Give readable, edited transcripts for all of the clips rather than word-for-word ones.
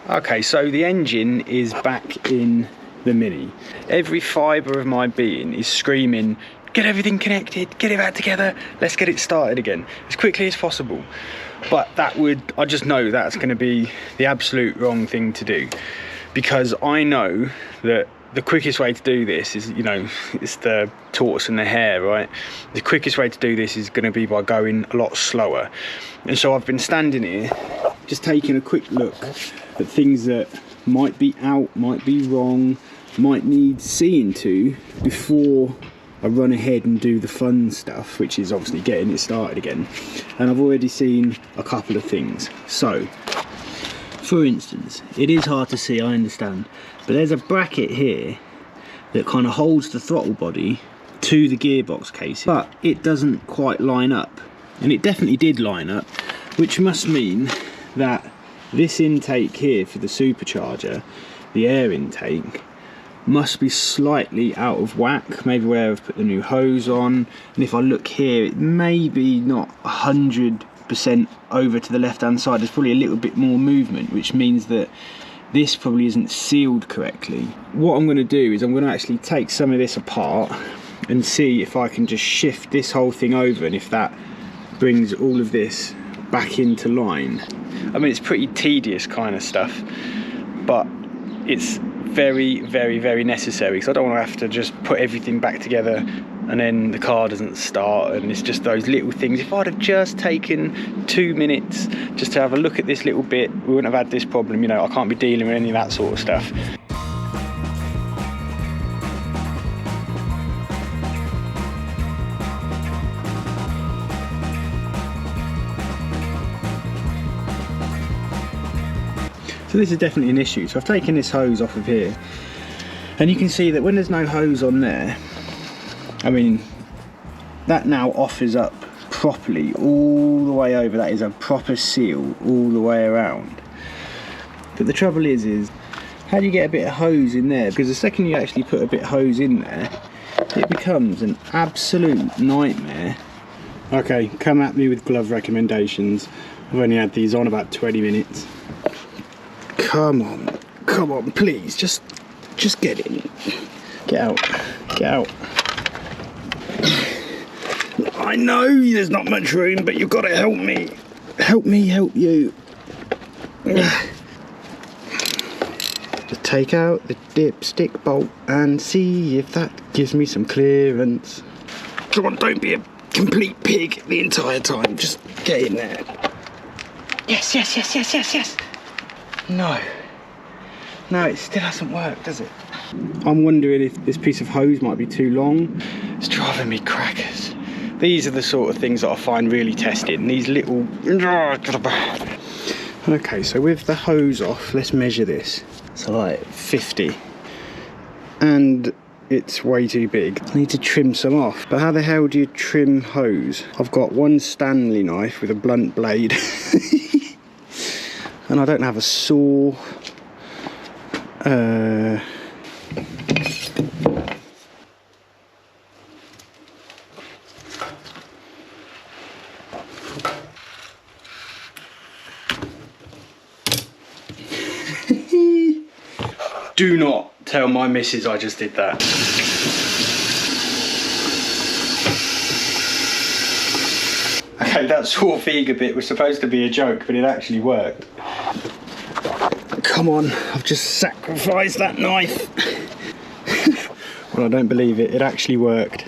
Okay, so the engine is back in the Mini. Every fibre of my being is screaming, get everything connected, get it back together, let's get it started again as quickly as possible. But I just know that's going to be the absolute wrong thing to do, because I know that the quickest way to do this is, you know, it's the tortoise and the hare, right? The quickest way to do this is going to be by going a lot slower. And so I've been standing here just taking a quick look at things that might be out, might be wrong, might need seeing to before I run ahead and do the fun stuff, which is obviously getting it started again. And I've already seen a couple of things. So, for instance, it is hard to see, I understand, but there's a bracket here that kind of holds the throttle body to the gearbox case, but it doesn't quite line up. And it definitely did line up, which must mean that this intake here for the supercharger, the air intake, must be slightly out of whack, maybe where I've put the new hose on. And if I look here, it may be not 100% over to the left hand side. There's probably a little bit more movement, which means that this probably isn't sealed correctly. What I'm going to do is I'm going to actually take some of this apart and see if I can just shift this whole thing over, and if that brings all of this back into line. I mean, it's pretty tedious kind of stuff, but it's very, very, very necessary, because I don't want to have to just put everything back together and then the car doesn't start, and it's just those little things. If I'd have just taken 2 minutes just to have a look at this little bit, we wouldn't have had this problem. You know, I can't be dealing with any of that sort of stuff. So this is definitely an issue. So I've taken this hose off of here, and you can see that when there's no hose on there, I mean, that now offers up properly all the way over. That is a proper seal all the way around. But the trouble is how do you get a bit of hose in there? Because the second you actually put a bit of hose in there, it becomes an absolute nightmare. Okay, come at me with glove recommendations. I've only had these on about 20 minutes. Come on, please, just get in. Get out. I know there's not much room, but you've got to help me. Help me help you. Just take out the dipstick bolt and see if that gives me some clearance. Come on, don't be a complete pig the entire time. Just get in there. Yes. No, it still hasn't worked, does it? I'm wondering if this piece of hose might be too long. It's driving me crackers. These are the sort of things that I find really testing. These little... Okay, so with the hose off, let's measure this. So like 50. And it's way too big. I need to trim some off. But how the hell do you trim hose? I've got one Stanley knife with a blunt blade. And I don't have a saw. Do not tell my missus I just did that. Okay, that sore finger bit was supposed to be a joke, but it actually worked. Come on, I've just sacrificed that knife. Well, I don't believe it, it actually worked.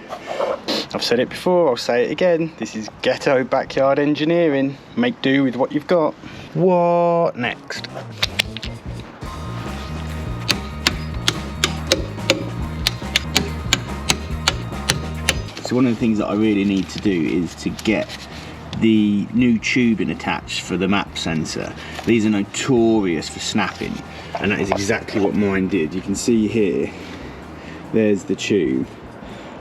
I've said it before, I'll say it again. This is ghetto backyard engineering. Make do with what you've got. What next? So one of the things that I really need to do is to get the new tubing attached for the map sensor. These are notorious for snapping, and that is exactly what mine did. You can see here, there's the tube,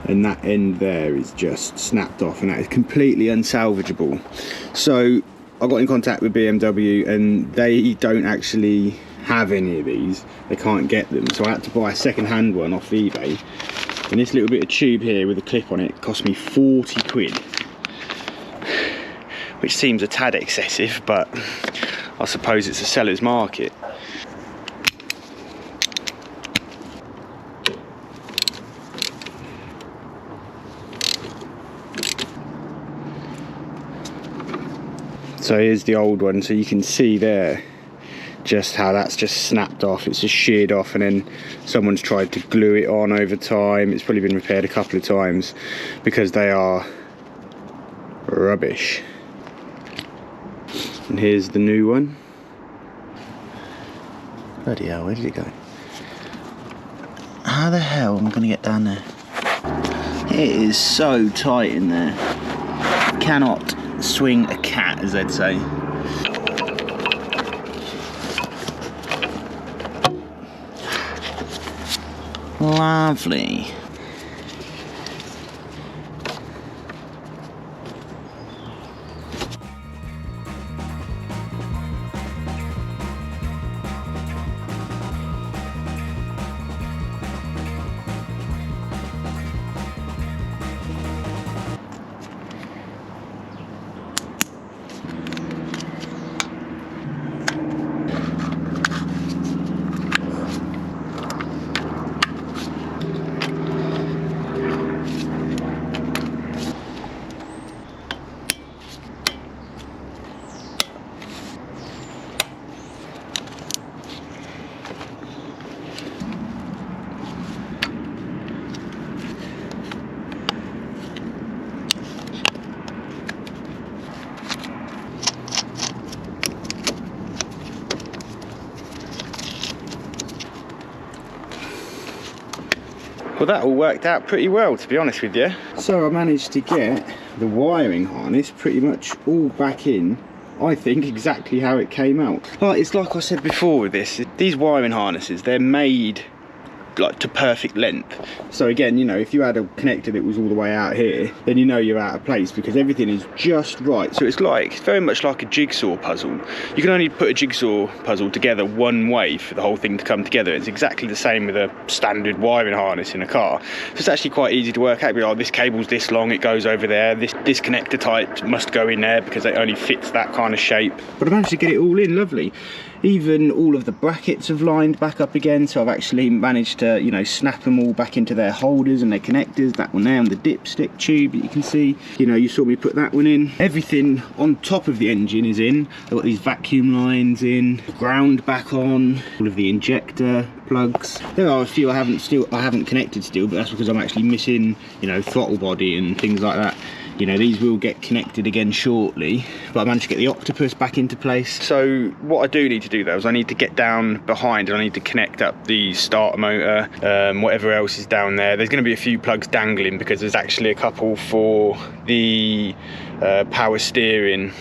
and that end there is just snapped off, and that is completely unsalvageable. So I got in contact with BMW, and they don't actually have any of these. They can't get them, so I had to buy a second-hand one off eBay. And this little bit of tube here with a clip on it cost me 40 quid. Which seems a tad excessive, but I suppose it's a seller's market. So here's the old one, so you can see there just how that's just snapped off. It's just sheared off, and then someone's tried to glue it on over time. It's probably been repaired a couple of times because they are rubbish. And here's the new one. Bloody hell, where did it go? How the hell am I going to get down there? It is so tight in there. Cannot swing a cat, as they'd say. Lovely. Well, that all worked out pretty well, to be honest with you. So I managed to get the wiring harness pretty much all back in, I think, exactly how it came out. It's like I said before with this, these wiring harnesses, they're made like to perfect length. So again, you know, if you had a connector that was all the way out here, then you know you're out of place because everything is just right. So it's very much like a jigsaw puzzle. You can only put a jigsaw puzzle together one way for the whole thing to come together. It's exactly the same with a standard wiring harness in a car. So it's actually quite easy to work out. Like, this cable's this long, it goes over there. This connector type must go in there because it only fits that kind of shape. But I managed to get it all in lovely. Even all of the brackets have lined back up again, so I've actually managed to, you know, snap them all back into their holders and their connectors. That one there, and the dipstick tube that you can see, you know, you saw me put that one in. Everything on top of the engine is in. I've got these vacuum lines in, ground back on, all of the injector plugs. There are a few I haven't connected still, but that's because I'm actually missing, you know, throttle body and things like that. You know, these will get connected again shortly, but I managed to get the octopus back into place. So what I do need to do though is I need to get down behind and I need to connect up the starter motor, whatever else is down there. There's going to be a few plugs dangling because there's actually a couple for the power steering,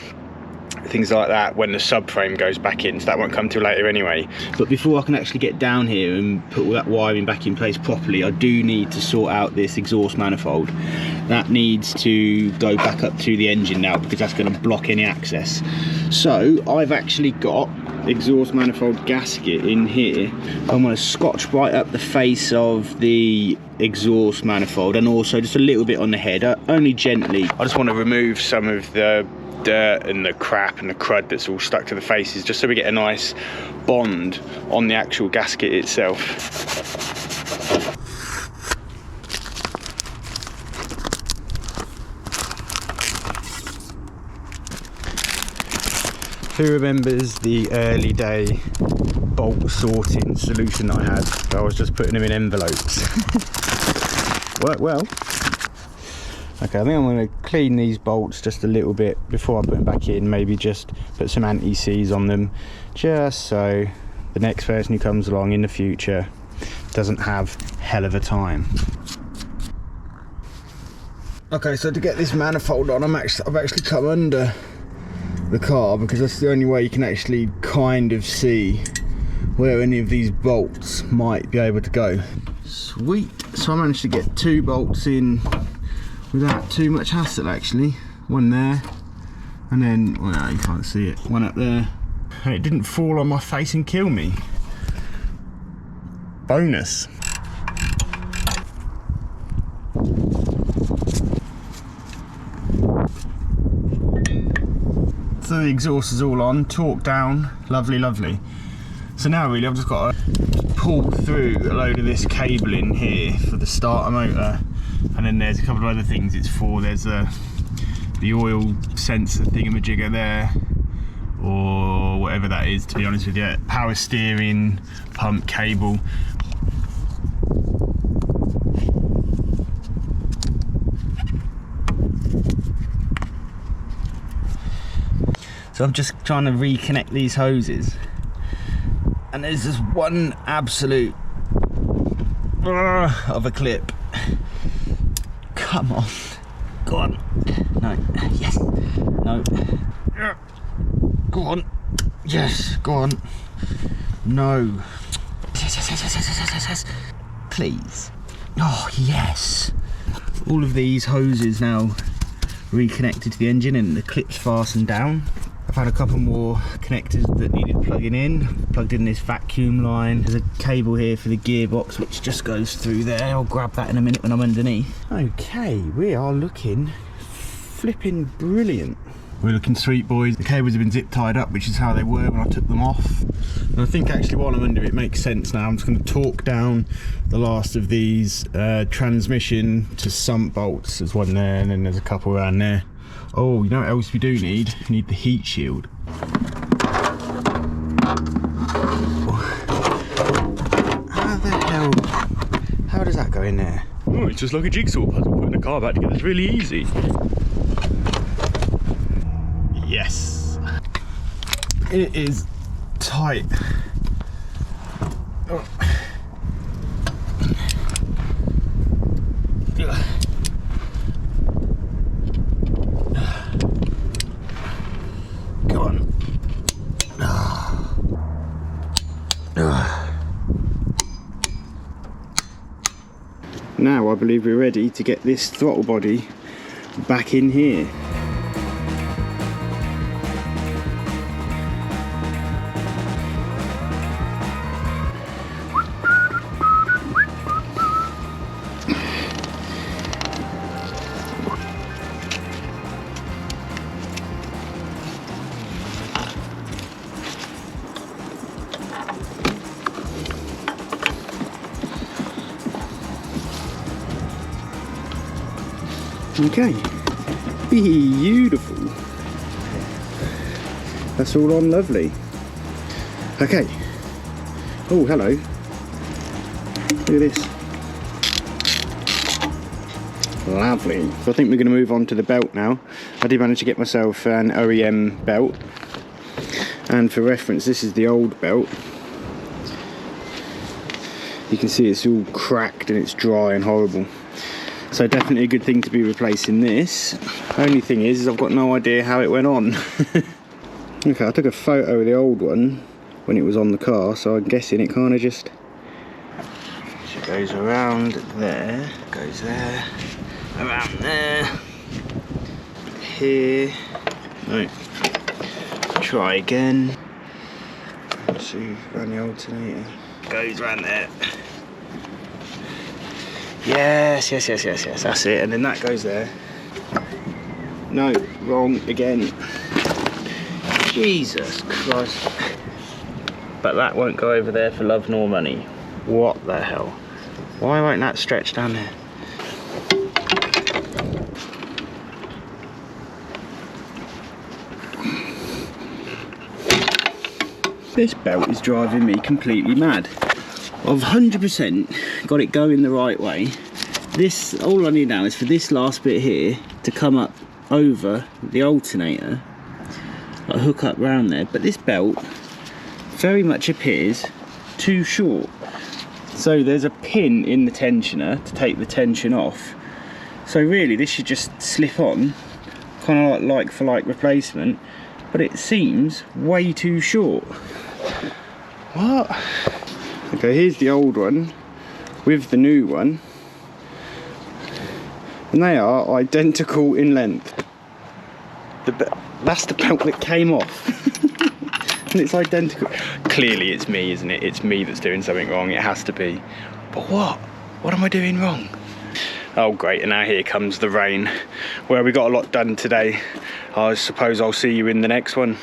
things like that, when the subframe goes back in, so that won't come till later anyway. But before I can actually get down here and put all that wiring back in place properly, I do need to sort out this exhaust manifold. That needs to go back up to the engine now because that's going to block any access. So I've actually got exhaust manifold gasket in here. I'm going to scotch right up the face of the exhaust manifold and also just a little bit on the head, only gently. I just want to remove some of the dirt and the crap and the crud that's all stuck to the faces, just so we get a nice bond on the actual gasket itself. Who remembers the early day bolt sorting solution that I had? I was just putting them in envelopes. Worked well. Okay, I think I'm going to clean these bolts just a little bit before I put them back in. Maybe just put some anti-seize on them, just so the next person who comes along in the future doesn't have hell of a time. Okay, so to get this manifold on, I've actually come under the car because that's the only way you can actually kind of see where any of these bolts might be able to go. Sweet. So I managed to get 2 bolts in without too much hassle actually. One there, and then, well, you can't see it, one up there. And it didn't fall on my face and kill me. Bonus. So the exhaust is all on, torque down, lovely, lovely. So now really I've just got to pull through a load of this cabling here for the starter motor, and then there's a couple of other things it's for. There's the oil sensor thingamajigger there, or whatever that is, to be honest with you. Power steering, pump cable. So I'm just trying to reconnect these hoses, and there's just one absolute of a clip. Come on, go on. No, yes, no. Go on, yes, go on. No. Yes, yes, yes, yes, yes, yes, yes, yes. Please. Oh, yes. All of these hoses now reconnected to the engine, and the clips fastened down. I've had a couple more connectors that needed plugging in. Plugged in this vacuum line. There's a cable here for the gearbox which just goes through there. I'll grab that in a minute when I'm underneath. Okay, we are looking flipping brilliant. We're looking sweet, boys. The cables have been zip tied up, which is how they were when I took them off. And I think actually while I'm under it makes sense now. I'm just going to torque down the last of these transmission to sump bolts. There's one there, and then there's a couple around there. Oh, you know what else we do need? We need the heat shield. How the hell? How does that go in there? Oh, it's just like a jigsaw puzzle, putting a car back together. It's really easy. Yes. It is tight. Oh. Go on. Now I believe we're ready to get this throttle body back in here. Okay, beautiful. That's all on lovely. Okay. Oh, hello. Look at this. Lovely. So I think we're going to move on to the belt now. I did manage to get myself an OEM belt. And for reference, this is the old belt. You can see it's all cracked and it's dry and horrible. So definitely a good thing to be replacing this. Only thing is I've got no idea how it went on. Okay, I took a photo of the old one when it was on the car, so I'm guessing it kind of just... So it goes around there, goes there, around there, here. No. Try again. Let's see, around the alternator. Goes around there. Yes, yes, yes, yes, yes, that's it. And then that goes there. No, wrong again. Jesus Christ. But that won't go over there for love nor money. What the hell? Why won't that stretch down there? This belt is driving me completely mad. I've 100% got it going the right way. This, all I need now is for this last bit here to come up over the alternator, like hook up round there, but this belt very much appears too short. So there's a pin in the tensioner to take the tension off. So really this should just slip on, kind of like for like replacement, but it seems way too short. What? Okay, here's the old one with the new one, and they are identical in length. That's the belt that came off. And it's identical. Clearly it's me, isn't it? It's me that's doing something wrong, it has to be. But what? What am I doing wrong? Oh great, and now here comes the rain. Well, we got a lot done today. I suppose I'll see you in the next one.